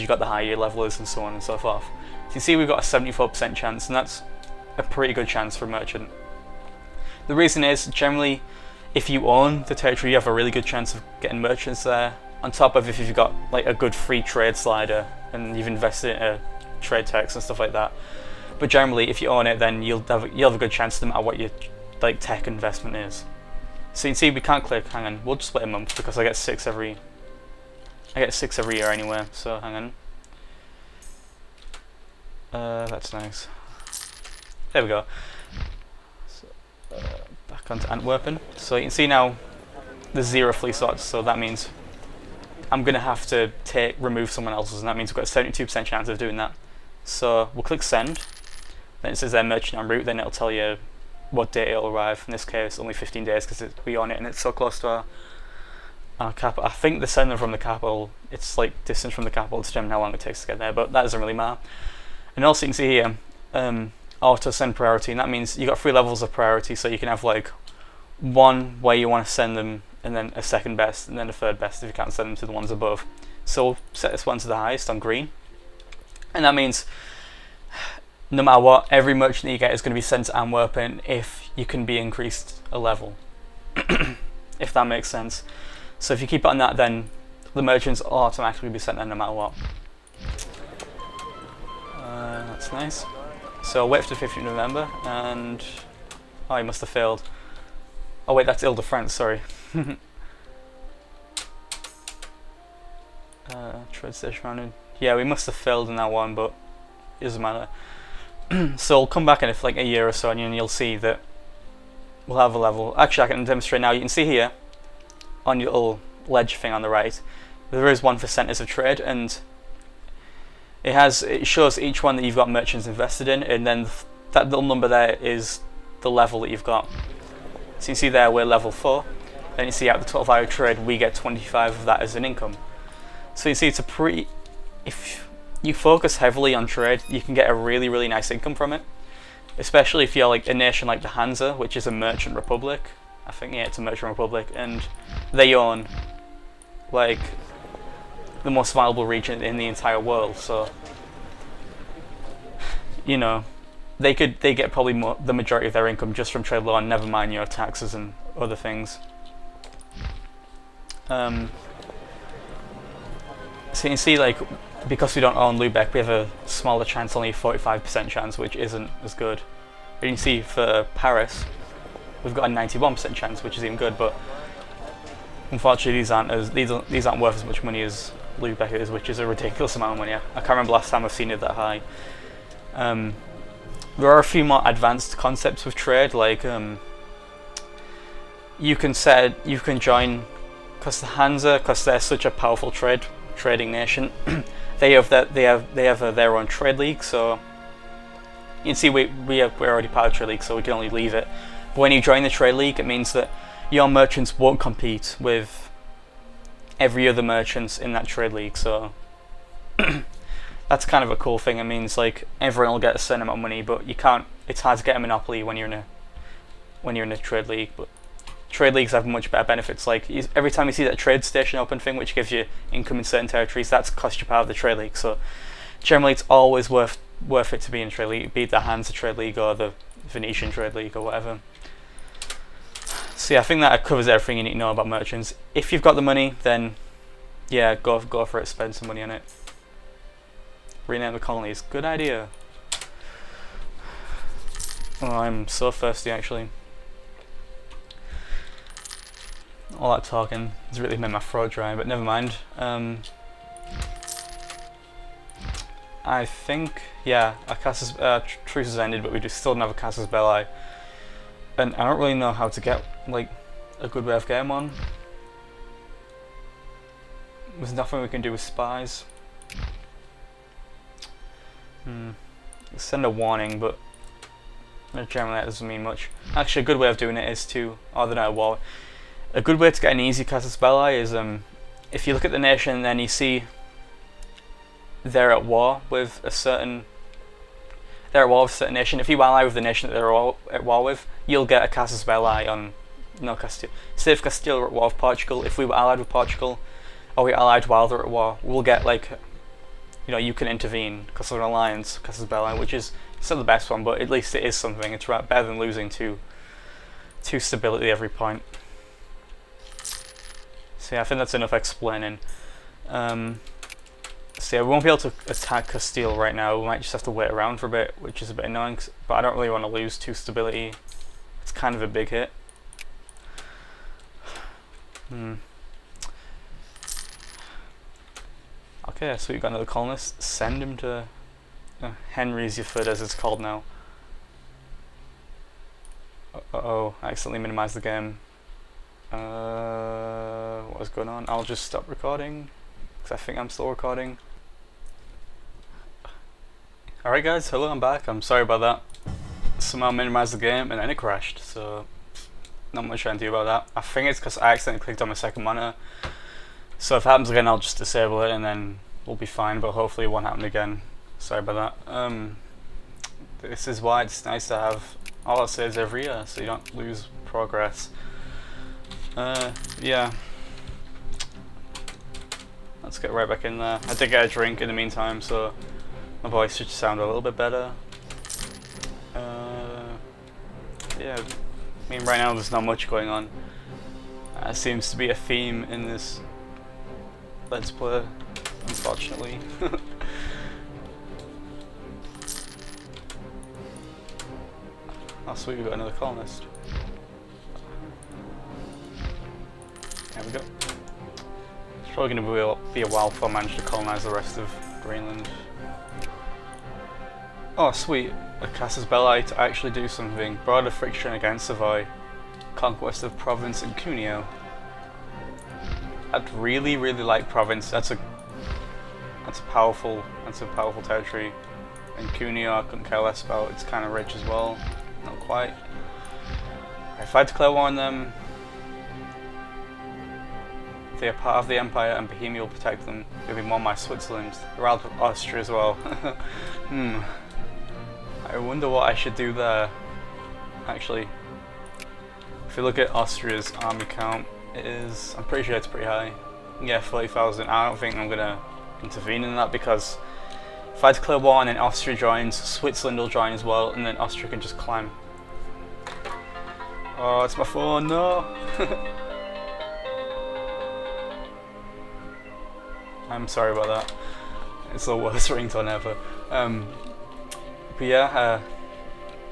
you've got the higher your level is, and so on and so forth. So you see we've got a 74% chance, and that's a pretty good chance for a merchant. The reason is, generally, if you own the territory, you have a really good chance of getting merchants there, on top of if you've got like a good free trade slider and you've invested in trade tax and stuff like that. But generally, if you own it, then you'll have a good chance no matter what your like tech investment is. So you can see we can't click. Hang on, we'll just split a month because I get 6 every year anyway. So hang on. That's nice. There we go. So, back onto Antwerpen. So you can see now there's 0 flea slots. So that means I'm gonna have to remove someone else's, and that means we've got a 72% chance of doing that. So we'll click send. Then it says their merchant en route. Then it'll tell you what date it'll arrive. In this case, only 15 days because we own it and it's so close to our capital. I think they send them from the capital. It's like distance from the capital to determine how long it takes to get there, but that doesn't really matter. And also you can see here auto send priority, and that means you got 3 levels of priority. So you can have like one where you want to send them, and then a second best, and then a third best if you can't send them to the ones above. So we'll set this one to the highest on green, and that means no matter what, every merchant that you get is going to be sent to Antwerpen if you can be increased a level, if that makes sense. So if you keep it on that, then the merchants will automatically be sent there no matter what. That's nice. So wait for the 15th of November, and oh, he must have failed. Oh wait, that's Ile-de-France, sorry. Trade station rounded. Yeah, we must have failed in that one, but it doesn't matter. So we'll come back in like a year or so, and you'll see that we'll have a level. Actually, I can demonstrate now. You can see here on your little ledge thing on the right, there is one for centers of trade, and it shows each one that you've got merchants invested in, and then that little number there is the level that you've got. So you see there we're level 4. Then you see out the total value of trade, we get 25 of that as an income. So you see it's a pretty, if you focus heavily on trade, you can get a really, really nice income from it. Especially if you're like a nation like the Hansa, which is a merchant republic. I think, yeah, it's a merchant republic, and they own like the most valuable region in the entire world. So, you know, they get probably the majority of their income just from trade alone, never mind your taxes and other things. So you can see, like, because we don't own Lubeck, we have a smaller chance, only a 45% chance, which isn't as good. And you can see for Paris, we've got a 91% chance, which is even good, but unfortunately these aren't worth as much money as Lubeck is, which is a ridiculous amount of money. I can't remember last time I've seen it that high. There are a few more advanced concepts with trade, like you can join, because the Hansa, because they're such a powerful trading nation, they have their own trade league. So you can see we're already part of trade league, so we can only leave it. But when you join the trade league, it means that your merchants won't compete with every other merchants in that trade league. So that's kind of a cool thing. It means like everyone will get a certain amount of money, but you can't. It's hard to get a monopoly when you're in a trade league. But trade leagues have much better benefits. Like every time you see that trade station open thing, which gives you income in certain territories, that's cost you part of the trade league. So generally, it's always worth it to be in a trade league, be it the Hansa trade league or the Venetian trade league or whatever. So yeah, I think that covers everything you need to know about merchants. If you've got the money, then yeah, go for it. Spend some money on it. Rename the colonies. Good idea. Oh, I'm so thirsty actually. All that talking has really made my throat dry, but never mind. I think, yeah, our truce has ended, but we still don't have a Casus Belli. And I don't really know how to get like a good way of getting one. There's nothing we can do with spies. Send a warning, but generally that doesn't mean much. Actually, a good way of doing it is to, other than a war, a good way to get an easy Casus Belli is if you look at the nation and then you see they're at war with a certain nation. If you ally with the nation that they're all at war with, you'll get a Casus Belli on Castile. Say if Castile were at war with Portugal, if we were allied with Portugal, or we allied while they're at war, we'll get like you know, you can intervene because of an alliance, because of Belli, which is it's not the best one, but at least it is something. It's better than losing two stability every point. So yeah, I think that's enough explaining. So yeah, we won't be able to attack Castile right now. We might just have to wait around for a bit, which is a bit annoying. But I don't really want to lose 2 stability. It's kind of a big hit. Okay, so we've got another colonist. Send him to Henry's Yafud, as it's called now. Uh-oh, I accidentally minimized the game. What is going on? I'll just stop recording, because I think I'm still recording. Alright guys, hello, I'm back. I'm sorry about that. Somehow minimized the game and then it crashed, so not much I can do about that. I think it's because I accidentally clicked on my second monitor. So if it happens again, I'll just disable it and then we'll be fine, but hopefully it won't happen again. Sorry about that. This is why it's nice to have all it says every year, so you don't lose progress. Yeah. Let's get right back in there. I did get a drink in the meantime, so my voice should sound a little bit better. Yeah, I mean right now there's not much going on. Seems to be a theme in this Let's Play, unfortunately. Oh sweet, we got another colonist. There we go. It's probably going to be a while before I manage to colonize the rest of Greenland. Oh sweet, a Casus Belli to actually do something. Broader friction against Savoy. Conquest of Provence and Cuneo. I'd really like Provence. That's a powerful territory. And Cuneo I couldn't care less about. It's kind of rich as well. Not quite. If I declare war on them, they are part of the Empire and Bohemia will protect them. They'll be more my Switzerland. They're out of Austria as well. I wonder what I should do there. Actually, if you look at Austria's army count, I'm pretty sure it's pretty high. Yeah, 40,000. I don't think I'm gonna intervene in that because if I declare war and then Austria joins, Switzerland will join as well, and then Austria can just climb. Oh, it's my phone, no! I'm sorry about that. It's the worst ringtone ever. But yeah,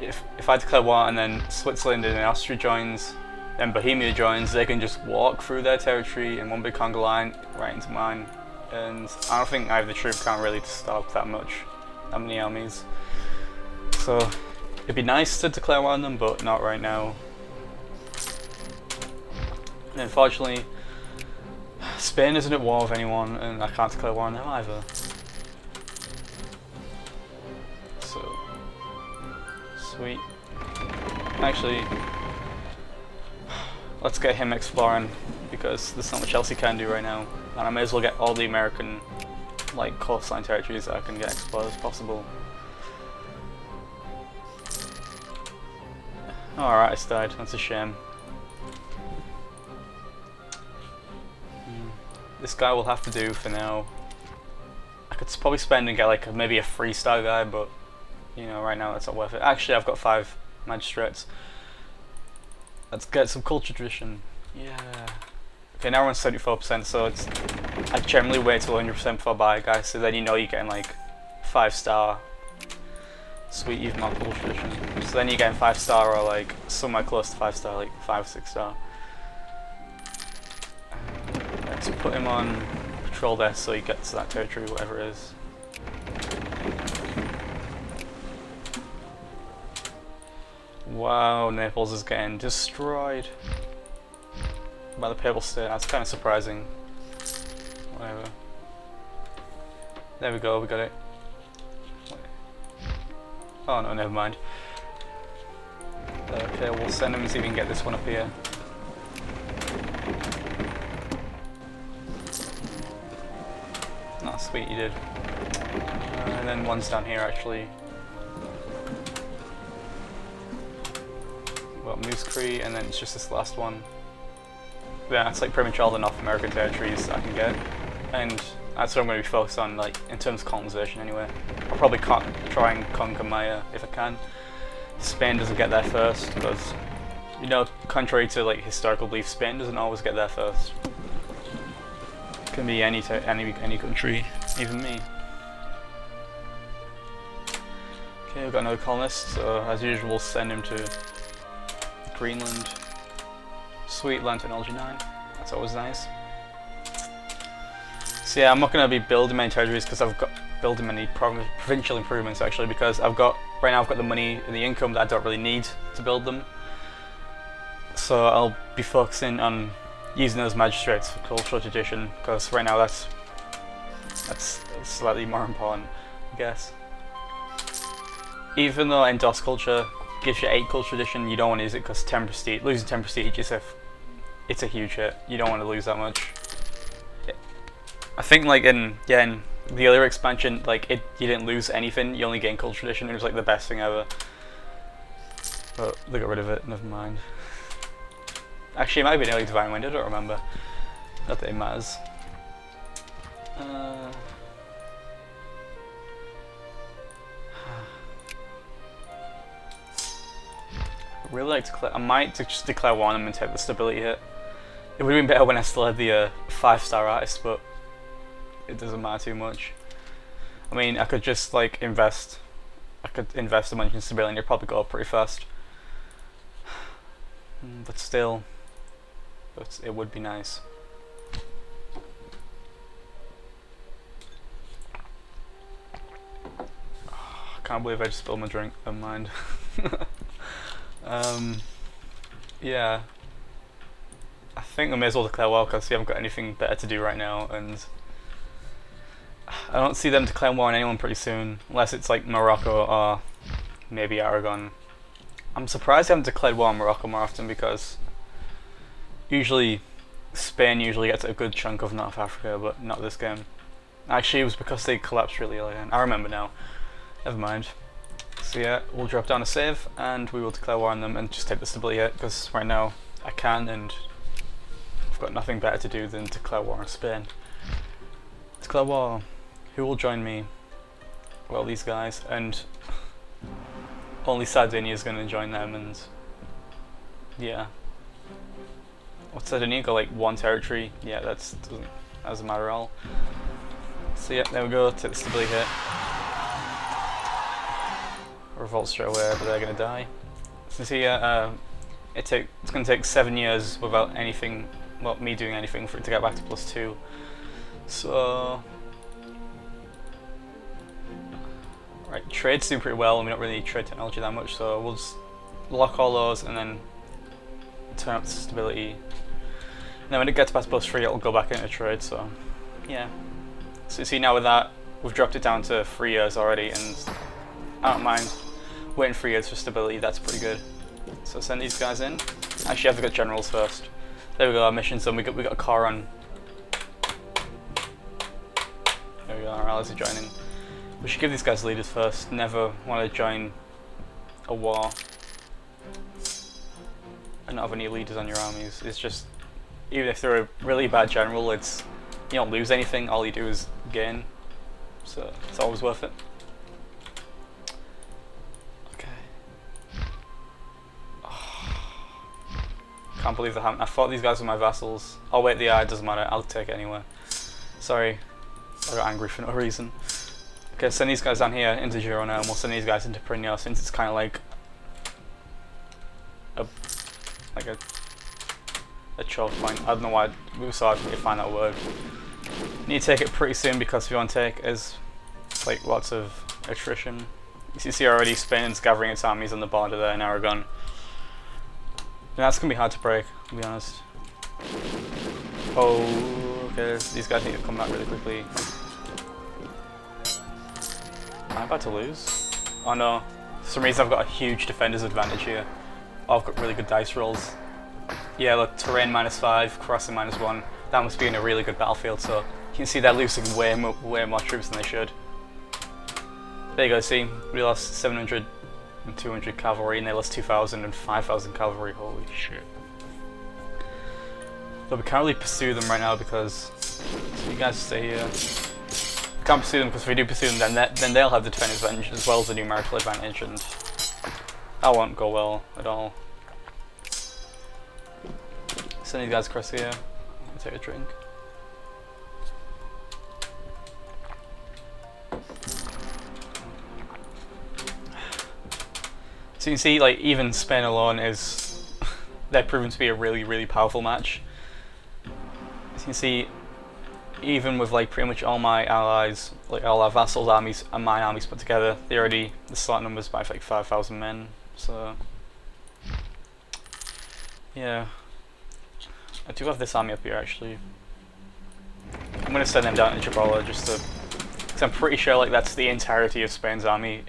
if I declare war and then Switzerland and then Austria joins, then Bohemia joins, they can just walk through their territory in one big conga line right into mine. And I don't think I have the troop count really to stop that many armies. So it'd be nice to declare war on them, but not right now. And unfortunately, Spain isn't at war with anyone, and I can't declare war on them either. So, sweet. Actually, let's get him exploring, because there's not much else he can do right now. And I may as well get all the American, like, coastline territories that I can get explored as possible. Alright, I died. That's a shame. This guy will have to do for now. I could probably spend and get like maybe a 3-star guy, but you know, right now that's not worth it. Actually, I've got 5 magistrates. Let's get some culture tradition. Yeah. Okay, now we're on 74%, so I generally wait till 100% before I buy, guys. So then you know you're getting like 5-star. Sweet, even more culture tradition. So then you're getting 5-star or like somewhere close to 5-star, like 5 or 6-star. So put him on patrol desk so he gets to that territory, whatever it is. Wow, Naples is getting destroyed by the Papal State. That's kind of surprising. Whatever. There we go, we got it. Oh no, never mind. Okay, we'll send him and see if we can get this one up here. Oh, sweet, you did. And then one's down here, actually. Well, Moose Cree, and then it's just this last one. Yeah, it's like pretty much all the North American territories I can get. And That's what I'm going to be focused on, like in terms of colonization anyway. I'll probably try and conquer Maya if I can. Spain doesn't get there first because, you know, contrary to like historical belief, Spain doesn't always get there first. It can be any country, even me. Okay, we've got another colonist, so as usual we'll send him to Greenland. Sweet, land technology 9, that's always nice. So yeah, I'm not going to be building many territories because I've got building many provincial improvements actually, because right now I've got the money and the income that I don't really need to build them. So I'll be focusing on using those magistrates for cultural tradition, because right now that's slightly more important, I guess. Even though Endos culture gives you 8 cultural tradition, you don't want to use it because 10 prestige, losing 10 prestige is it's a huge hit. You don't want to lose that much. I think like in the other expansion, like you didn't lose anything, you only gained cultural tradition. It was like the best thing ever. But they got rid of it, never mind. Actually, it might be nearly Divine Wind, I don't remember. Not that it matters. I really like to declare. I might just declare one and take the stability hit. It would have been better when I still had the 5-star artist, but it doesn't matter too much. I mean, I could just like invest. I could invest a bunch in stability and it'd probably go up pretty fast. But still, it would be nice. I can't believe I just spilled my drink. Never mind. Yeah. I think I may as well declare war because we haven't got anything better to do right now, and I don't see them declaring war on anyone pretty soon, unless it's like Morocco or maybe Aragon. I'm surprised they haven't declared war on Morocco more often, because usually Spain usually gets a good chunk of North Africa, but not this game. Actually, it was because they collapsed really early on. I remember now. Never mind. So yeah, we'll drop down a save and we will declare war on them and just take the stability hit, because right now I can, and I've got nothing better to do than declare war on Spain. Declare war. Who will join me? Well, these guys, and only Sardinia is going to join them, and yeah. What's Sardinia got, like 1 territory? Yeah, that doesn't matter at all. So yeah, there we go, take the stability hit. Revolt straight away, but they're going to die. So see, it's going to take 7 years without anything, well, me doing anything for it to get back to +2. So, right, trade's doing pretty well, and we don't really need trade technology that much, so we'll just lock all those and then turn up the stability. And then when it gets past +3, it'll go back into trade. So, yeah. So you see now with that, we've dropped it down to 3 years already, and I don't mind waiting 3 years for stability. That's pretty good. So send these guys in. Actually, I have to get generals first. There we go. Our mission's done. We got a car on. There we go. Our allies are joining. We should give these guys leaders first. Never want to join a war and not have any leaders on your armies. It's just, even if they're a really bad general, you don't lose anything. All you do is gain. So it's always worth it. Can't believe I thought these guys were my vassals. I'll wait the eye, it doesn't matter, I'll take it anyway. Sorry, I got angry for no reason. Okay, send these guys down here into Girona, and we'll send these guys into Prigno, since it's kind of like a choke point. I don't know why we were so hard to find that word. Need to take it pretty soon, because we want to take is like lots of attrition. You see already Spain's gathering its armies on the border there in Aragon. And that's going to be hard to break, to be honest. Oh, okay, these guys need to come back really quickly. Am I about to lose? Oh no, for some reason I've got a huge defender's advantage here. Oh, I've got really good dice rolls. Yeah, look, terrain -5, crossing -1. That must be in a really good battlefield, so you can see they're losing way more troops than they should. There you go, see, we lost 700 and 200 cavalry, and they lost 2,000 and 5,000 cavalry. Holy shit. But we can't really pursue them right now because, so you guys stay here. Can't pursue them because if we do pursue them, then they'll have the defensive advantage as well as the numerical advantage, and that won't go well at all. Send these guys across here. I'll take a drink. So you can see, like, even Spain alone is they're proven to be a really, really powerful match. As you can see, even with like pretty much all my allies, like all our vassals' armies and my armies put together, the start numbers by like 5,000 men. So yeah, I do have this army up here actually. I'm gonna send them down to Gibraltar just to, because I'm pretty sure like that's the entirety of Spain's army